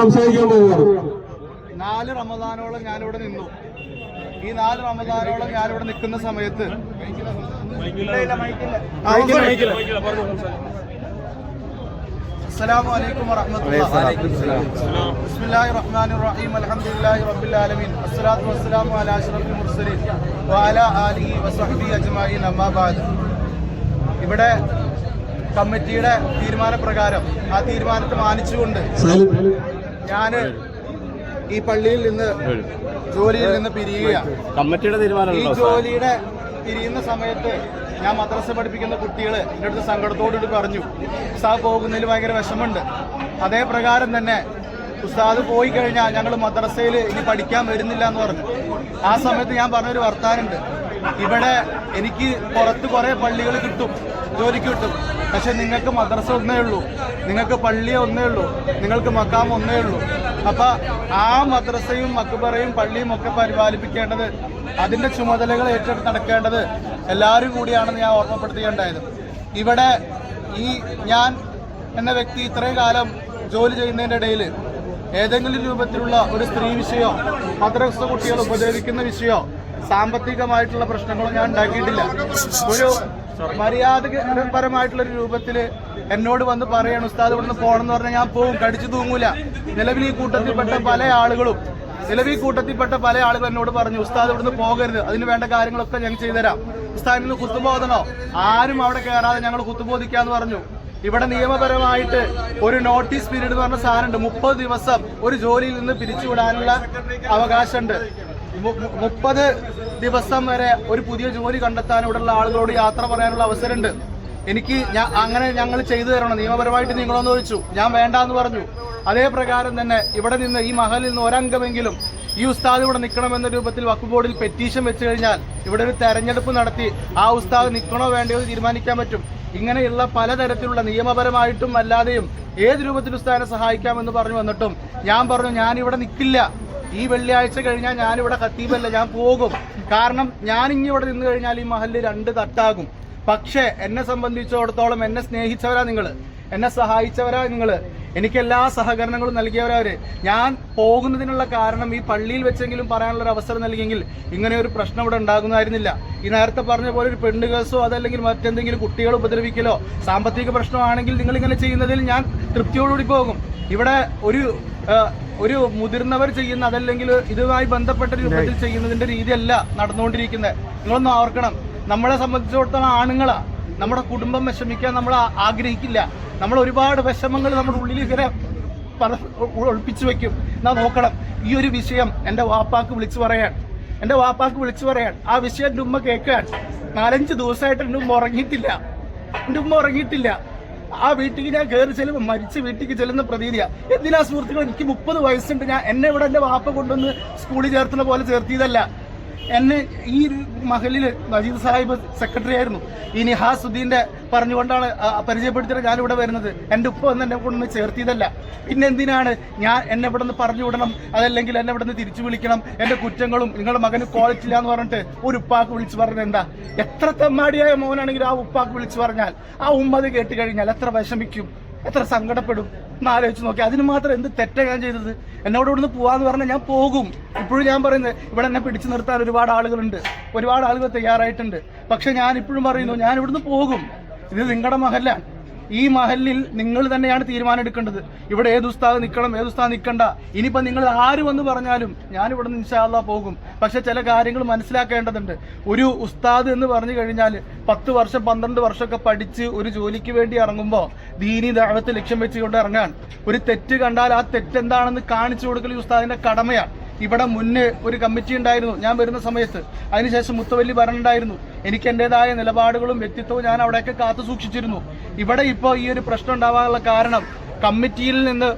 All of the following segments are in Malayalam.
സംസാരിക്കാൻ പോവുകയാണ്. 4 റമദാനോളം ഞാനിവിടെ നിന്നു. ഈ 4 റമദാനോളം ഞാനിവിടെ നിൽക്കുന്ന സമയത്ത് അസ്സലാമു അലൈക്കും വറഹ്മത്തുള്ളാഹി. ബിസ്മില്ലാഹിർ റഹ്മാനിർ റഹീം. അൽഹംദുലില്ലാഹി റബ്ബിൽ ആലമീൻ. അസ്സലാത്തു വസ്സലാമു അലാ അഷ്റഫിൽ മുർസലീൻ വഅലാ ആലിഹി വസഹ്ബിഹി അജ്മഈൻ. അമ്മാ ബഅദ്. ഇവിടെ കമ്മിറ്റിയുടെ തീരുമാനപ്രകാരം ആ തീരുമാനത്തെ മാനിച്ചുകൊണ്ട് ഞാൻ ഈ പള്ളിയിൽ നിന്ന് ജോലിയിൽ നിന്ന് പിരിയുകയാണ്. കമ്മിറ്റിയുടെ തീരുമാനം ഈ ജോലിയുടെ പിരിയുന്ന സമയത്ത് ഞാൻ മദ്രസ പഠിപ്പിക്കുന്ന കുട്ടികൾ എൻ്റെ അടുത്ത് സങ്കടത്തോടുകൂടി പറഞ്ഞു, ഉസ്താദ് പോകുന്നതിൽ ഭയങ്കര വിഷമമുണ്ട്. അതേ പ്രകാരം തന്നെ ഉസ്താദ് പോയി കഴിഞ്ഞാൽ ഞങ്ങൾ മദ്രസയിൽ ഇനി പഠിക്കാൻ വരുന്നില്ല എന്ന് പറഞ്ഞു. ആ സമയത്ത് ഞാൻ പറഞ്ഞൊരു വർത്താനുണ്ട്, ഇവിടെ എനിക്ക് പുറത്ത് കുറേ പള്ളികൾ കിട്ടും, ജോലിക്ക് കിട്ടും, പക്ഷെ നിങ്ങൾക്ക് മദ്രസ ഒന്നേ ഉള്ളൂ, നിങ്ങൾക്ക് പള്ളി ഒന്നേ ഉള്ളൂ, നിങ്ങൾക്ക് മക്കാം ഒന്നേ ഉള്ളൂ. അപ്പം ആ മദ്രസയും മക്ബറയും പള്ളിയും ഒക്കെ പരിപാലിപ്പിക്കേണ്ടത്, അതിൻ്റെ ചുമതലകൾ ഏറ്റെടുത്ത് നടക്കേണ്ടത് എല്ലാവരും കൂടിയാണെന്ന് ഞാൻ ഓർമ്മപ്പെടുത്തുകയുണ്ടായത്. ഇവിടെ ഈ ഞാൻ എന്ന വ്യക്തി ഇത്രയും കാലം ജോലി ചെയ്യുന്നതിൻ്റെ ഇടയിൽ ഏതെങ്കിലും രൂപത്തിലുള്ള ഒരു സ്ത്രീ വിഷയമോ മദ്രസ കുട്ടികൾ ഉപദ്രവിക്കുന്ന വിഷയമോ സാമ്പത്തികമായിട്ടുള്ള പ്രശ്നങ്ങളോ ഞാൻ ഉണ്ടാക്കിയിട്ടില്ല. ഒരു മര്യാദപരമായിട്ടുള്ളൊരു രൂപത്തിൽ എന്നോട് വന്ന് പറയണം ഉസ്താദ് ഇവിടുന്ന് പോകണമെന്ന് പറഞ്ഞാൽ ഞാൻ പോവും, കടിച്ചു തൂങ്ങൂല. നിലവിൽ ഈ കൂട്ടത്തിൽപ്പെട്ട പല ആളുകളും എന്നോട് പറഞ്ഞു ഉസ്താദ് ഇവിടുന്ന് പോകരുത്, അതിന് വേണ്ട കാര്യങ്ങളൊക്കെ ഞങ്ങൾ ചെയ്തുതരാം, ഉസ്താദിന് കുത്തുബോധനോ ആരും അവിടെ കയറാതെ ഞങ്ങൾ കുത്തുബോധിക്കാന്ന് പറഞ്ഞു. ഇവിടെ നിയമപരമായിട്ട് ഒരു നോട്ടീസ് പീരീഡ് എന്ന് പറഞ്ഞ സാധനമുണ്ട്. 30 ദിവസം ഒരു ജോലിയിൽ നിന്ന് പിരിച്ചുവിടാനുള്ള അവകാശമുണ്ട്. 30 ദിവസം വരെ ഒരു പുതിയ ജോലി കണ്ടെത്താൻ ഇവിടെയുള്ള ആളുകളോട് യാത്ര പറയാനുള്ള അവസരമുണ്ട്. എനിക്ക് അങ്ങനെ ഞങ്ങൾ ചെയ്തു തരണം, നിയമപരമായിട്ട് നിങ്ങളൊന്ന് ചോദിച്ചു, ഞാൻ വേണ്ടാന്ന് പറഞ്ഞു. അതേ പ്രകാരം തന്നെ ഇവിടെ നിന്ന് ഈ മഹലിൽ നിന്ന് ഒരംഗമെങ്കിലും ഈ ഉസ്താദ് ഇവിടെ നിൽക്കണമെന്ന രൂപത്തിൽ വഖഫ് ബോർഡിൽ പെറ്റീഷൻ വെച്ച് കഴിഞ്ഞാൽ ഇവിടെ ഒരു തെരഞ്ഞെടുപ്പ് നടത്തി ആ ഉസ്താദ് നിൽക്കണോ വേണ്ടയോ തീരുമാനിക്കാൻ പറ്റും. ഇങ്ങനെയുള്ള പലതരത്തിലുള്ള നിയമപരമായിട്ടും അല്ലാതെയും ഏത് രൂപത്തിൽ ഉസ്താദിനെ സഹായിക്കാമെന്ന് പറഞ്ഞു വന്നിട്ടും ഞാൻ പറഞ്ഞു ഞാനിവിടെ നിൽക്കില്ല, ഈ വെള്ളിയാഴ്ച കഴിഞ്ഞാൽ ഞാനിവിടെ ഖത്തീബല്ല, ഞാൻ പോകും. കാരണം ഞാനിങ്ങി ഇവിടെ നിന്ന് കഴിഞ്ഞാൽ ഈ മഹലിൽ 2 തട്ടാകും. പക്ഷേ എന്നെ സംബന്ധിച്ചിടത്തോളം എന്നെ സ്നേഹിച്ചവരാ നിങ്ങൾ, എന്നെ സഹായിച്ചവരാ നിങ്ങൾ, എനിക്ക് എല്ലാ സഹകരണങ്ങളും നൽകിയവരവര്. ഞാൻ പോകുന്നതിനുള്ള കാരണം ഈ പള്ളിയിൽ വെച്ചെങ്കിലും പറയാനുള്ളൊരു അവസരം നൽകിയെങ്കിൽ ഇങ്ങനെ ഒരു പ്രശ്നം ഇവിടെ ഉണ്ടാകുന്നതായിരുന്നില്ല. ഈ നേരത്തെ പറഞ്ഞ പോലെ ഒരു പെണ്ണ് കേസോ അതല്ലെങ്കിൽ മറ്റെന്തെങ്കിലും കുട്ടികളെ ഉപദ്രവിക്കലോ സാമ്പത്തിക പ്രശ്നമാണെങ്കിൽ നിങ്ങൾ ഇങ്ങനെ ചെയ്യുന്നതിൽ ഞാൻ തൃപ്തിയോടുകൂടി പോകും. ഇവിടെ ഒരു മുതിർന്നവർ ചെയ്യുന്ന അതല്ലെങ്കിൽ ഇതുമായി ബന്ധപ്പെട്ട രൂപത്തിൽ ചെയ്യുന്നതിന്റെ രീതിയല്ല നടന്നുകൊണ്ടിരിക്കുന്നത്. നിങ്ങളൊന്ന് ഓർക്കണം, നമ്മളെ സംബന്ധിച്ചിടത്തോളം ആണുങ്ങളാ, നമ്മുടെ കുടുംബം വിഷമിക്കാൻ നമ്മൾ ആഗ്രഹിക്കില്ല. നമ്മൾ ഒരുപാട് വിഷമങ്ങൾ നമ്മുടെ ഉള്ളിൽ ഇങ്ങനെ ഒളിപ്പിച്ചു വെക്കും. എന്നാ നോക്കണം, ഈ ഒരു വിഷയം എൻ്റെ വാപ്പാക്ക് വിളിച്ചു പറയാൻ ആ വിഷയം എൻ്റെ ഉമ്മ കേൾക്കാൻ 4-5 ദിവസമായിട്ട് എൻ്റെ ഉമ്മ ഉറങ്ങിയിട്ടില്ല. ആ വീട്ടിലേക്ക് ഞാൻ കയറി ചെല്ലുമ്പോൾ മരിച്ച വീട്ടിലേക്ക് ചെല്ലുന്ന പ്രതീതിയാ. എന്തിനാ സുഹൃത്തുക്കൾ, എനിക്ക് 30 വയസ്സുണ്ട്, എന്നെ ഇവിടെ എൻ്റെ വാപ്പ കൊണ്ടുവന്ന് സ്കൂളിൽ ചേർത്തുന്ന പോലെ ചേർത്തിയതല്ല. എന്നെ ഈ മഹലിൽ മജീദ് സാഹിബ് സെക്രട്ടറി ആയിരുന്നു, ഈ നിഹാസുദ്ദീന്റെ പറഞ്ഞുകൊണ്ടാണ് പരിചയപ്പെടുത്തിയിട്ട് ഞാനിവിടെ വരുന്നത്. എൻ്റെ ഉപ്പ വന്ന് എന്നെ കൊണ്ടൊന്ന് ചേർത്തിയതല്ല. പിന്നെ എന്തിനാണ് എന്നെ ഇവിടെ നിന്ന് പറഞ്ഞു വിടണം, അതല്ലെങ്കിൽ എന്നെ ഇവിടെ നിന്ന് തിരിച്ചു വിളിക്കണം, എൻ്റെ കുറ്റങ്ങളും നിങ്ങളുടെ മകന് ക്വാളിറ്റി ഇല്ല എന്ന് പറഞ്ഞിട്ട് ഒരു ഉപ്പാക്ക് വിളിച്ചു പറഞ്ഞത് എന്താ? എത്ര തെമ്മാടിയായ മോനാണെങ്കിൽ ആ ഉപ്പാക്ക് വിളിച്ചു പറഞ്ഞാൽ ആ ഉമ്മത് കേട്ട് കഴിഞ്ഞാൽ എത്ര വിഷമിക്കും, എത്ര സങ്കടപ്പെടും എന്ന് ആലോചിച്ച് നോക്കി. അതിന് മാത്രം എന്ത് തെറ്റാണ് ഞാൻ ചെയ്തത്? എന്നോട് ഇവിടുന്ന് പോവാന്ന് പറഞ്ഞാൽ ഞാൻ പോകും. ഇപ്പോഴും ഞാൻ പറയുന്നത് ഇവിടെ എന്നെ പിടിച്ചു നിർത്താൻ ഒരുപാട് ആളുകൾ തയ്യാറായിട്ടുണ്ട്. പക്ഷെ ഞാൻ ഇപ്പോഴും പറയുന്നു ഞാൻ ഇവിടുന്ന് പോകും. ഇത് നിങ്ങളുടെ മഹല്ലാണ്, ഈ മഹലിൽ നിങ്ങൾ തന്നെയാണ് തീരുമാനം എടുക്കേണ്ടത്. ഇവിടെ ഏത് ഉസ്താദ് നിൽക്കണം, ഏത് ഉസ്താദ് നിൽക്കണ്ട. ഇനിയിപ്പോൾ നിങ്ങൾ ആര് വന്ന് പറഞ്ഞാലും ഞാനിവിടെ നിന്ന് ഇൻഷാ അല്ലാഹ് പോകും. പക്ഷെ ചില കാര്യങ്ങൾ മനസ്സിലാക്കേണ്ടതുണ്ട്. ഒരു ഉസ്താദ് എന്ന് പറഞ്ഞു കഴിഞ്ഞാൽ 10 വർഷം 12 വർഷമൊക്കെ പഠിച്ച് ഒരു ജോലിക്ക് വേണ്ടി ഇറങ്ങുമ്പോൾ ദീനി ദഅവത്ത് ലക്ഷ്യം വെച്ചുകൊണ്ട് ഇറങ്ങാൻ, ഒരു തെറ്റ് കണ്ടാൽ ആ തെറ്റെന്താണെന്ന് കാണിച്ചു കൊടുക്കൽ ഈ ഉസ്താദിന്റെ കടമയാണ്. ഇവിടെ മുന്നേ ഒരു കമ്മിറ്റി ഉണ്ടായിരുന്നു ഞാൻ വരുന്ന സമയത്ത്, അതിനുശേഷം മുത്തവല്ലി ഭരണമുണ്ടായിരുന്നു. എനിക്ക് എൻ്റെതായ നിലപാടുകളും വ്യക്തിത്വവും ഞാൻ അവിടെയൊക്കെ കാത്തു സൂക്ഷിച്ചിരുന്നു. ഇവിടെ ഇപ്പോൾ ഈ ഒരു പ്രശ്നം ഉണ്ടാവാനുള്ള കാരണം കമ്മിറ്റിയിൽ നിന്ന്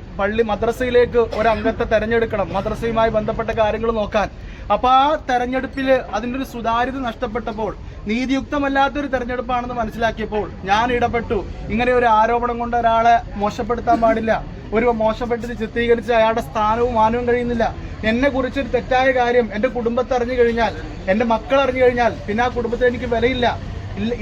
മദ്രസയിലേക്ക് ഒരംഗത്തെ തെരഞ്ഞെടുക്കണം, മദ്രസയുമായി ബന്ധപ്പെട്ട കാര്യങ്ങൾ നോക്കാൻ. അപ്പൊ ആ തെരഞ്ഞെടുപ്പിൽ അതിൻ്റെ ഒരു സുതാര്യത നഷ്ടപ്പെട്ടപ്പോൾ, നീതിയുക്തമല്ലാത്തൊരു തെരഞ്ഞെടുപ്പാണെന്ന് മനസ്സിലാക്കിയപ്പോൾ ഞാൻ ഇടപെട്ടു. ഇങ്ങനെ ഒരു ആരോപണം കൊണ്ട് ഒരാളെ മോശപ്പെടുത്താൻ പാടില്ല. ഒരു മോശപ്പെട്ട് ചിത്രീകരിച്ച് അയാളുടെ സ്ഥാനവും മാനവും കഴിയുന്നില്ല. എന്നെ കുറിച്ചൊരു തെറ്റായ കാര്യം എൻ്റെ കുടുംബത്തെ അറിഞ്ഞു കഴിഞ്ഞാൽ, എൻ്റെ മക്കൾ അറിഞ്ഞു കഴിഞ്ഞാൽ പിന്നെ ആ കുടുംബത്തെ എനിക്ക് വിലയില്ല.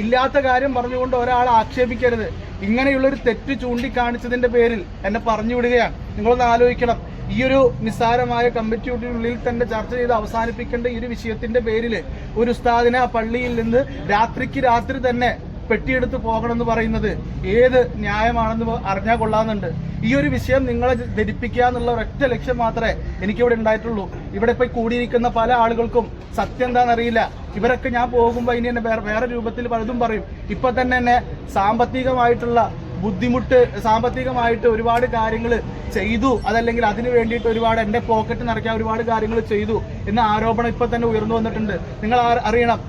ഇല്ലാത്ത കാര്യം പറഞ്ഞുകൊണ്ട് ഒരാളെ ആക്ഷേപിക്കരുത്. ഇങ്ങനെയുള്ളൊരു തെറ്റ് ചൂണ്ടിക്കാണിച്ചതിന്റെ പേരിൽ എന്നെ പറഞ്ഞു വിടുകയാണ്. നിങ്ങളൊന്ന് ആലോചിക്കണം, ഈ ഒരു നിസ്സാരമായ കമ്മിറ്റിയുള്ളിൽ തന്നെ ചർച്ച ചെയ്ത് അവസാനിപ്പിക്കേണ്ട ഈ ഒരു വിഷയത്തിന്റെ പേരിൽ ഒരു ഉസ്താദിനെ ആ പള്ളിയിൽ നിന്ന് രാത്രിക്ക് രാത്രി തന്നെ പെട്ടിയെടുത്ത് പോകണമെന്ന് പറയുന്നത് ഏത് ന്യായമാണെന്ന് അറിഞ്ഞാൽ കൊള്ളാമെന്നുണ്ട്. ഈ ഒരു വിഷയം നിങ്ങളെ ധരിപ്പിക്കുക എന്നുള്ള ഒരൊറ്റ ലക്ഷ്യം മാത്രമേ എനിക്കിവിടെ ഉണ്ടായിട്ടുള്ളൂ. ഇവിടെ ഇപ്പൊ കൂടിയിരിക്കുന്ന പല ആളുകൾക്കും സത്യം എന്താണെന്നറിയില്ല. ഇവരൊക്കെ ഞാൻ പോകുമ്പോൾ ഇനി എന്നെ വേറെ രൂപത്തിൽ പലതും പറയും. ഇപ്പൊ തന്നെ എന്നെ സാമ്പത്തികമായിട്ടുള്ള ബുദ്ധിമുട്ട്, സാമ്പത്തികമായിട്ട് ഒരുപാട് കാര്യങ്ങൾ ചെയ്തു, അതല്ലെങ്കിൽ അതിന് വേണ്ടിയിട്ട് ഒരുപാട് എൻ്റെ പോക്കറ്റ് നിറയ്ക്കാൻ ഒരുപാട് കാര്യങ്ങൾ ചെയ്തു എന്ന ആരോപണം ഇപ്പൊ തന്നെ ഉയർന്നു വന്നിട്ടുണ്ട്. നിങ്ങൾ അറിയണം,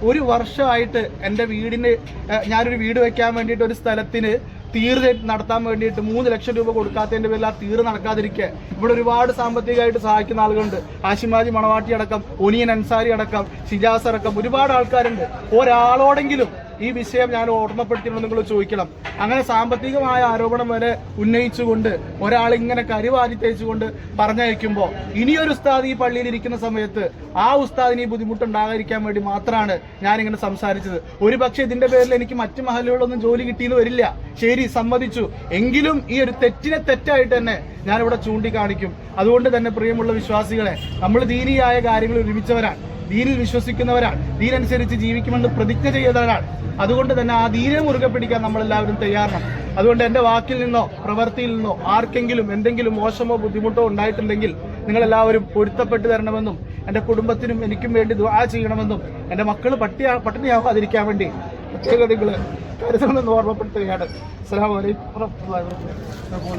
ഒരു വർഷമായിട്ട് എൻ്റെ വീടിന്, ഞാനൊരു വീട് വെക്കാൻ വേണ്ടിയിട്ട് ഒരു സ്ഥലത്തിന് തീര് നടത്താൻ വേണ്ടിയിട്ട് 3 ലക്ഷം രൂപ കൊടുക്കാത്തതിന്റെ പേരിൽ ആ തീര് നടക്കാതിരിക്കുക. ഇവിടെ ഒരുപാട് സാമ്പത്തികമായിട്ട് സഹായിക്കുന്ന ആളുകളുണ്ട്. ആശിമാജി മണവാട്ടി അടക്കം, ഒനിയൻ അൻസാരി അടക്കം, ഷിജാസ് അടക്കം ഒരുപാട് ആൾക്കാരുണ്ട്. ഒരാളോടെങ്കിലും ഈ വിഷയം ഞാൻ ഓർമ്മപ്പെടുത്തിയിട്ടുണ്ടോ നിങ്ങൾ ചോദിക്കണം. അങ്ങനെ സാമ്പത്തികമായ ആരോപണം വരെ ഉന്നയിച്ചുകൊണ്ട് ഒരാൾ ഇങ്ങനെ കരിവാരി തേച്ചുകൊണ്ട് പറഞ്ഞയക്കുമ്പോൾ ഇനിയൊരു ഉസ്താദ് ഈ പള്ളിയിൽ ഇരിക്കുന്ന സമയത്ത് ആ ഉസ്താദിന് ഈ ബുദ്ധിമുട്ടുണ്ടാകാതിരിക്കാൻ വേണ്ടി മാത്രമാണ് ഞാനിങ്ങനെ സംസാരിച്ചത്. ഒരു പക്ഷേ ഇതിന്റെ പേരിൽ എനിക്ക് മറ്റു മഹലുകളിലൊന്നും ജോലി കിട്ടിയെന്ന് വരില്ല, ശരി, സമ്മതിച്ചു. എങ്കിലും ഈ ഒരു തെറ്റിനെ തെറ്റായിട്ട് തന്നെ ഞാനിവിടെ ചൂണ്ടിക്കാണിക്കും. അതുകൊണ്ട് തന്നെ പ്രിയമുള്ള വിശ്വാസികളെ, നമ്മൾ ദീനിയായ കാര്യങ്ങൾ ഒരുമിച്ചവരാണ്, ദീനിൽ വിശ്വസിക്കുന്നവരാണ്, ദീനനുസരിച്ച് ജീവിക്കുമെന്ന് പ്രതിജ്ഞ ചെയ്തവരാണ്. അതുകൊണ്ട് തന്നെ ആ ദീനെ മുറുകെ പിടിക്കാൻ നമ്മളെല്ലാവരും തയ്യാറാണ്. അതുകൊണ്ട് എൻ്റെ വാക്കിൽ നിന്നോ പ്രവൃത്തിയിൽ നിന്നോ ആർക്കെങ്കിലും എന്തെങ്കിലും മോശമോ ബുദ്ധിമുട്ടോ ഉണ്ടായിട്ടുണ്ടെങ്കിൽ നിങ്ങളെല്ലാവരും പൊരുത്തപ്പെട്ടു തരണമെന്നും എൻ്റെ കുടുംബത്തിനും എനിക്കും വേണ്ടി ദുആ ചെയ്യണമെന്നും എൻ്റെ മക്കൾ പട്ടിണിയാവാതിരിക്കാൻ വേണ്ടി പ്രത്യേകതകൾ കരുതണമെന്ന് ഓർമ്മപ്പെടുത്തുകയാണ്. അസ്സലാമു അലൈക്കും വറഹ്മത്തുള്ളാഹി വബറകാതുഹു.